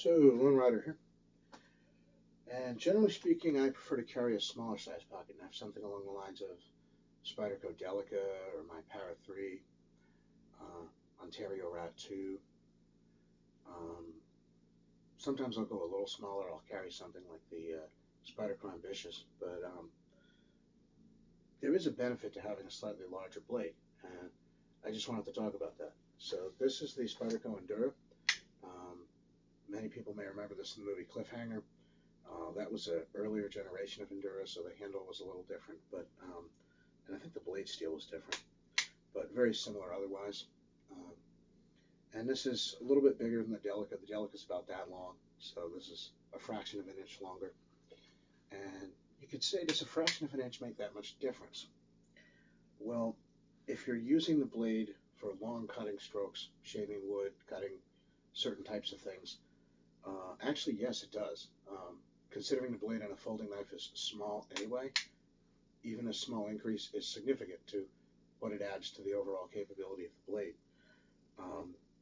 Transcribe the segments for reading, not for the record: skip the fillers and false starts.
So, Lone Rider here. And generally speaking, I prefer to carry a smaller size pocket knife, something along the lines of Spyderco Delica or my Para 3, Ontario Rat 2. Um, Sometimes I'll go a little smaller. I'll carry something like the Spyderco Ambitious, but there is a benefit to having a slightly larger blade, and I just wanted to talk about that. So this is the Spyderco Endura. Um, Many people may remember this in the movie Cliffhanger. That was an earlier generation of Endura, so the handle was a little different, but and I think the blade steel was different, but very similar otherwise. Um, and this is a little bit bigger than the Delica. The Delica is about that long, so this is a fraction of an inch longer. And you could say, does a fraction of an inch make that much difference? Well, if you're using the blade for long cutting strokes, shaving wood, cutting certain types of things, actually, yes, it does. Considering the blade on a folding knife is small anyway, even a small increase is significant to what it adds to the overall capability of the blade.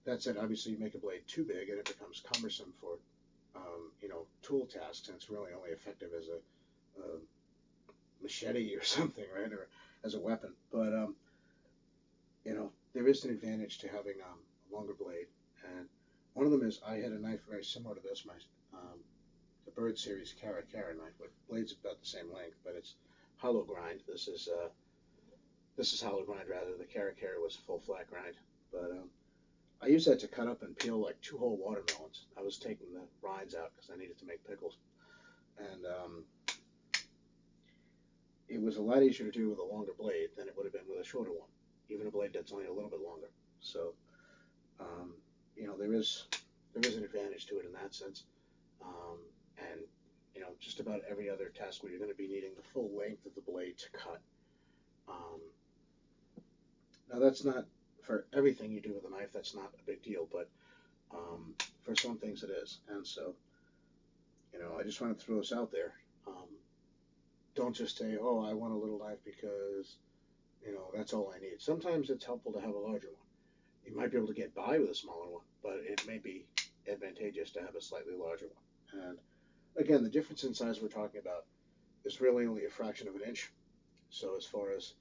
That said, obviously, you make a blade too big and it becomes cumbersome for tool tasks, and it's really only effective as a machete or something, right, or as a weapon. But there is an advantage to having a longer blade, and one of them is I had a knife very similar to this, the Bird Series Cara knife. With blade's about the same length, but it's hollow grind. This is hollow grind rather. The Cara was full flat grind, but I used that to cut up and peel like 2 whole watermelons. I was taking the rinds out because I needed to make pickles, and it was a lot easier to do with a longer blade than it would have been with a shorter one, even a blade that's only a little bit longer. So, there is an advantage to it in that sense, and just about every other task where you're going to be needing the full length of the blade to cut. Now that's not for everything you do with a knife. That's not a big deal, but for some things it is, and so I just want to throw this out there. Don't just say, "Oh, I want a little knife because that's all I need." Sometimes it's helpful to have a larger one. You might be able to get by with a smaller one, but it may be advantageous to have a slightly larger one. And again, the difference in size we're talking about is really only a fraction of an inch. So as far as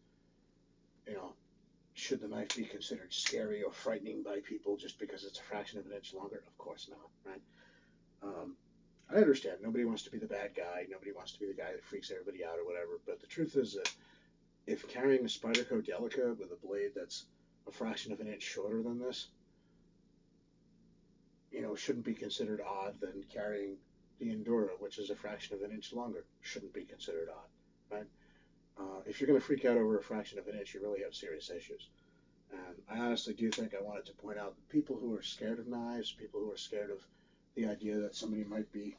should the knife be considered scary or frightening by people just because it's a fraction of an inch longer? Of course not, right? I understand. Nobody wants to be the bad guy. Nobody wants to be the guy that freaks everybody out or whatever. But the truth is that if carrying a Spyderco Delica with a blade that's a fraction of an inch shorter than this, shouldn't be considered odd, then carrying the Endura, which is a fraction of an inch longer, shouldn't be considered odd, right? If you're going to freak out over a fraction of an inch, you really have serious issues. And I honestly do think I wanted to point out that people who are scared of knives, people who are scared of the idea that somebody might be,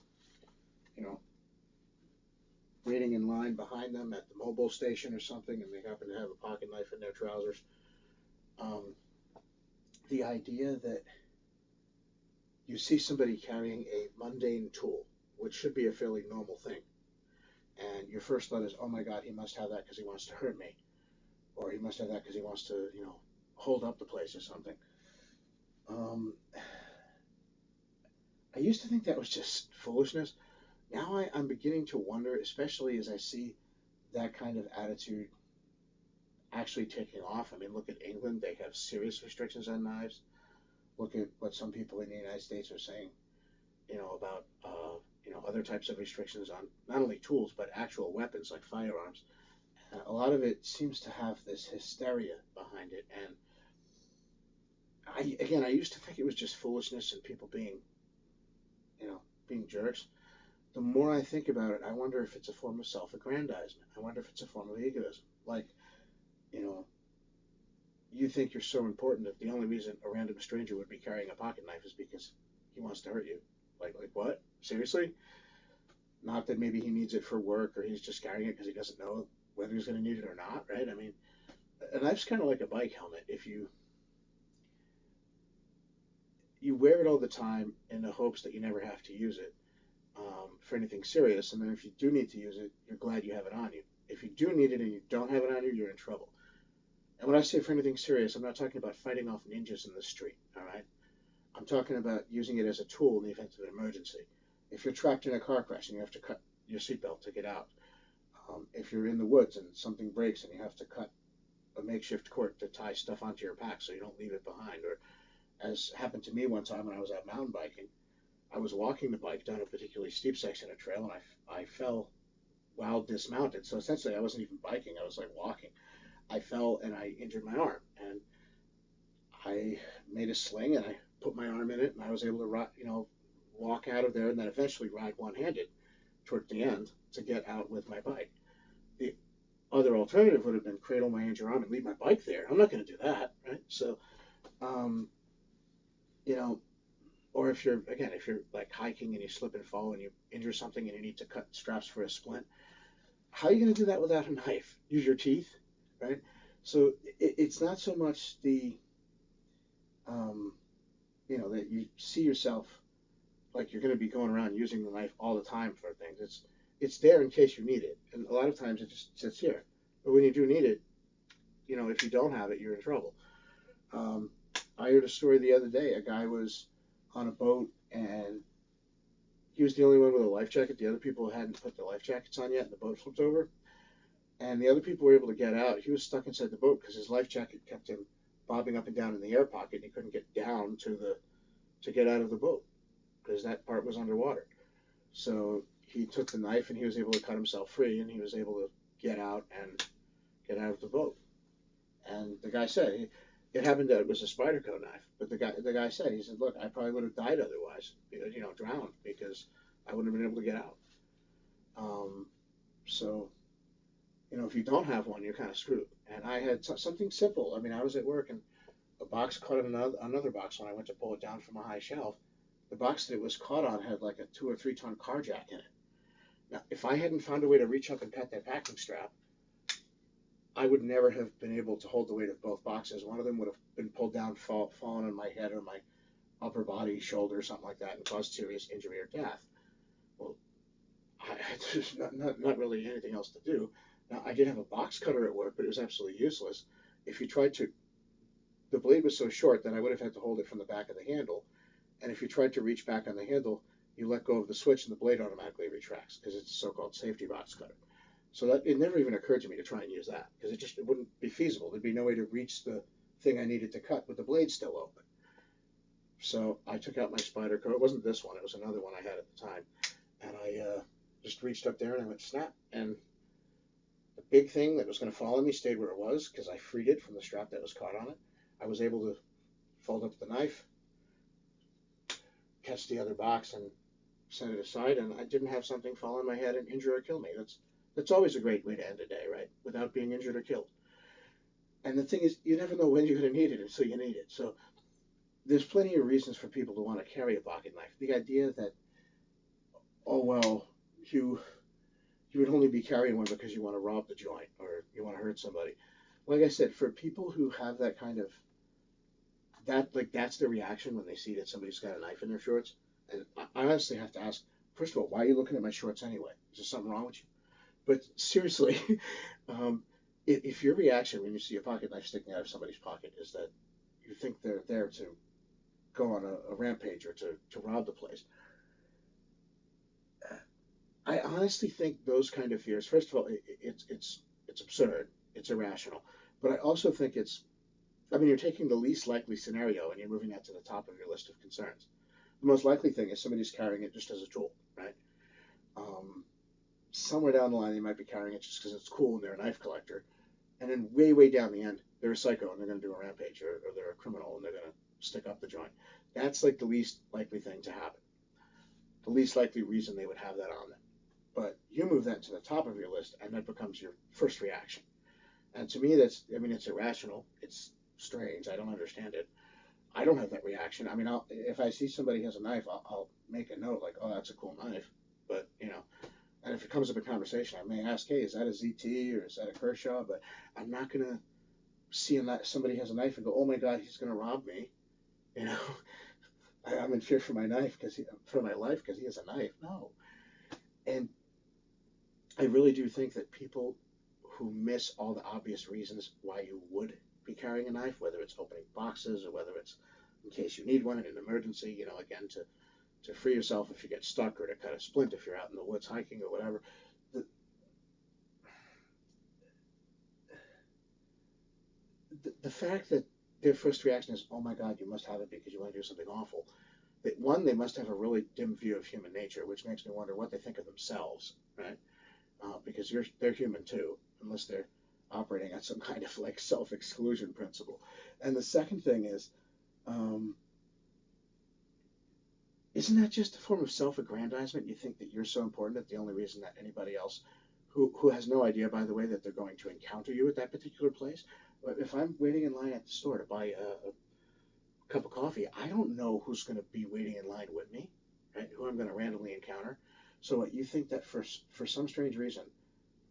waiting in line behind them at the mobile station or something, and they happen to have a pocket knife in their trousers. The idea that you see somebody carrying a mundane tool, which should be a fairly normal thing, and your first thought is, "Oh my God, he must have that because he wants to hurt me," or "He must have that because he wants to, hold up the place or something." I used to think that was just foolishness. Now I'm beginning to wonder, especially as I see that kind of attitude actually taking off. I mean, look at England. They have serious restrictions on knives. Look at what some people in the United States are saying, about, other types of restrictions on not only tools, but actual weapons like firearms. A lot of it seems to have this hysteria behind it. And I used to think it was just foolishness and people being jerks. The more I think about it, I wonder if it's a form of self-aggrandizement. I wonder if it's a form of egoism. Like, you think you're so important that the only reason a random stranger would be carrying a pocket knife is because he wants to hurt you. Like what? Seriously? Not that maybe he needs it for work or he's just carrying it because he doesn't know whether he's going to need it or not, right? I mean, a knife's kind of like a bike helmet. If you wear it all the time in the hopes that you never have to use it for anything serious, and then if you do need to use it, you're glad you have it on you. If you do need it and you don't have it on you, you're in trouble. And when I say for anything serious, I'm not talking about fighting off ninjas in the street, all right? I'm talking about using it as a tool in the event of an emergency. If you're trapped in a car crash and you have to cut your seatbelt to get out, if you're in the woods and something breaks and you have to cut a makeshift cord to tie stuff onto your pack so you don't leave it behind, or as happened to me one time when I was out mountain biking, I was walking the bike down a particularly steep section of trail and I fell while dismounted. So essentially, I wasn't even biking; I was like walking. I fell and I injured my arm, and I made a sling and I put my arm in it, and I was able to, walk out of there, and then eventually ride one-handed toward the end to get out with my bike. The other alternative would have been cradle my injured arm and leave my bike there. I'm not going to do that, right? So, um, you know, or if you're like hiking and you slip and fall and you injure something and you need to cut straps for a splint, how are you going to do that without a knife? Use your teeth, right? So it's not so much um, that you see yourself like you're going to be going around using the knife all the time for things. It's there in case you need it, and a lot of times it just sits here. But when you do need it, if you don't have it, you're in trouble. Um, I heard a story the other day. A guy was on a boat and he was the only one with a life jacket. The other people hadn't put their life jackets on yet, and the boat flipped over. And the other people were able to get out. He was stuck inside the boat because his life jacket kept him bobbing up and down in the air pocket. And he couldn't get down to get out of the boat because that part was underwater. So he took the knife and he was able to cut himself free, and he was able to get out of the boat. And the guy said it happened that it was a Spyderco knife, but the guy said, he said, look, I probably would have died otherwise, drowned, because I wouldn't have been able to get out. So if you don't have one, you're kind of screwed. And I had something simple. I mean, I was at work and a box caught on another box when I went to pull it down from a high shelf. The box that it was caught on had like a 2 or 3 ton car jack in it. Now, if I hadn't found a way to reach up and cut that packing strap, I would never have been able to hold the weight of both boxes. One of them would have been pulled down, fallen on my head or my upper body, shoulder, or something like that, and caused serious injury or death. Well, there's not really anything else to do. Now, I did have a box cutter at work, but it was absolutely useless. If you tried to, the blade was so short that I would have had to hold it from the back of the handle. And if you tried to reach back on the handle, you let go of the switch and the blade automatically retracts because it's a so-called safety box cutter. So that it never even occurred to me to try and use that because it wouldn't be feasible. There'd be no way to reach the thing I needed to cut with the blade still open. So I took out my Spyderco. It wasn't this one. It was another one I had at the time. And I just reached up there and I went snap. And the big thing that was going to fall on me stayed where it was because I freed it from the strap that was caught on it. I was able to fold up the knife, catch the other box, and set it aside. And I didn't have something fall on my head and injure or kill me. That's always a great way to end a day, right? Without being injured or killed. And the thing is, you never know when you're going to need it until you need it. So there's plenty of reasons for people to want to carry a pocket knife. The idea that, oh, well, you would only be carrying one because you want to rob the joint or you want to hurt somebody. Like I said, for people who have that kind of, that's their reaction when they see that somebody's got a knife in their shorts. And I honestly have to ask, first of all, why are you looking at my shorts anyway? Is there something wrong with you? But seriously, if your reaction when you see a pocket knife sticking out of somebody's pocket is that you think they're there to go on a rampage or to rob the place, I honestly think those kind of fears, first of all, it's absurd, it's irrational. But I also think you're taking the least likely scenario and you're moving that to the top of your list of concerns. The most likely thing is somebody's carrying it just as a tool, right? Somewhere down the line, they might be carrying it just because it's cool and they're a knife collector. And then way, way down the end, they're a psycho and they're going to do a rampage, or they're a criminal and they're going to stick up the joint. That's like the least likely thing to happen. The least likely reason they would have that on them. But you move that to the top of your list and that becomes your first reaction. And to me, it's irrational. It's strange. I don't understand it. I don't have that reaction. I mean, if I see somebody has a knife, I'll make a note like, oh, that's a cool knife. But, and if it comes up in conversation, I may ask, hey, is that a ZT or is that a Kershaw? But I'm not going to see somebody has a knife and go, oh my God, he's going to rob me. I'm in fear for my life because he has a knife. No. And I really do think that people who miss all the obvious reasons why you would be carrying a knife, whether it's opening boxes or whether it's in case you need one in an emergency, again, to free yourself if you get stuck, or to cut a splint if you're out in the woods hiking or whatever. The, the fact that their first reaction is, oh my God, you must have it because you want to do something awful. One, they must have a really dim view of human nature, which makes me wonder what they think of themselves, right? Because they're human too, unless they're operating on some kind of like self-exclusion principle. And the second thing is, um, isn't that just a form of self-aggrandizement? You think that you're so important that the only reason that anybody else, who has no idea, by the way, that they're going to encounter you at that particular place. But if I'm waiting in line at the store to buy a cup of coffee, I don't know who's going to be waiting in line with me, right? Who I'm going to randomly encounter. So what you think that for some strange reason,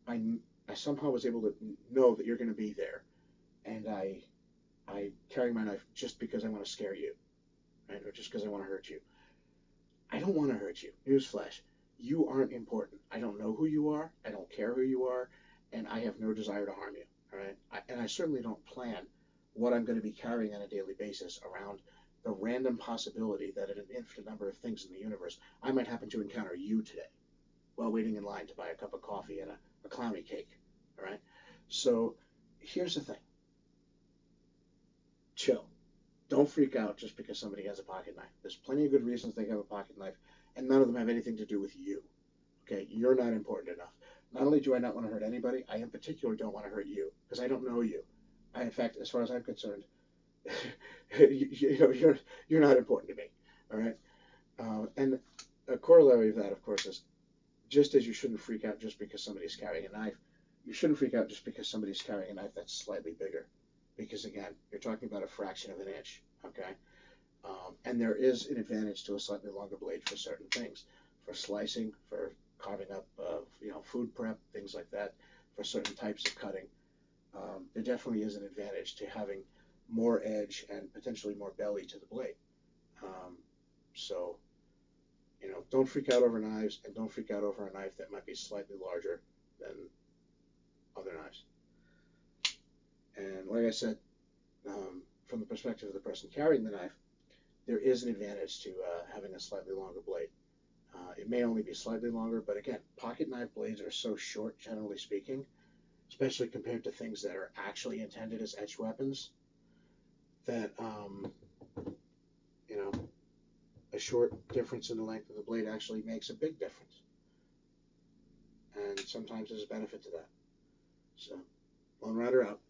I, I somehow was able to know that you're going to be there, and I carry my knife just because I want to scare you, right? Or just because I want to hurt you. I don't want to hurt you. Newsflash. You aren't important. I don't know who you are. I don't care who you are. And I have no desire to harm you. All right. And I certainly don't plan what I'm going to be carrying on a daily basis around the random possibility that in an infinite number of things in the universe, I might happen to encounter you today while waiting in line to buy a cup of coffee and a clowny cake. All right. So here's the thing. Chill. Don't freak out just because somebody has a pocket knife. There's plenty of good reasons they have a pocket knife, and none of them have anything to do with you. Okay, you're not important enough. Not only do I not want to hurt anybody, I in particular don't want to hurt you because I don't know you. In fact, as far as I'm concerned, you're not important to me. All right, and a corollary of that, of course, is just as you shouldn't freak out just because somebody's carrying a knife, you shouldn't freak out just because somebody's carrying a knife that's slightly bigger, because again, you're talking about a fraction of an inch. Okay. And there is an advantage to a slightly longer blade for certain things, for slicing, for carving up, food prep, things like that, for certain types of cutting. There definitely is an advantage to having more edge and potentially more belly to the blade. So, don't freak out over knives, and don't freak out over a knife that might be slightly larger than other knives. And like I said, from the perspective of the person carrying the knife, there is an advantage to having a slightly longer blade. It may only be slightly longer, but again, pocket knife blades are so short, generally speaking, especially compared to things that are actually intended as etched weapons, that a short difference in the length of the blade actually makes a big difference, and sometimes there's a benefit to that. So, Lone Rider out.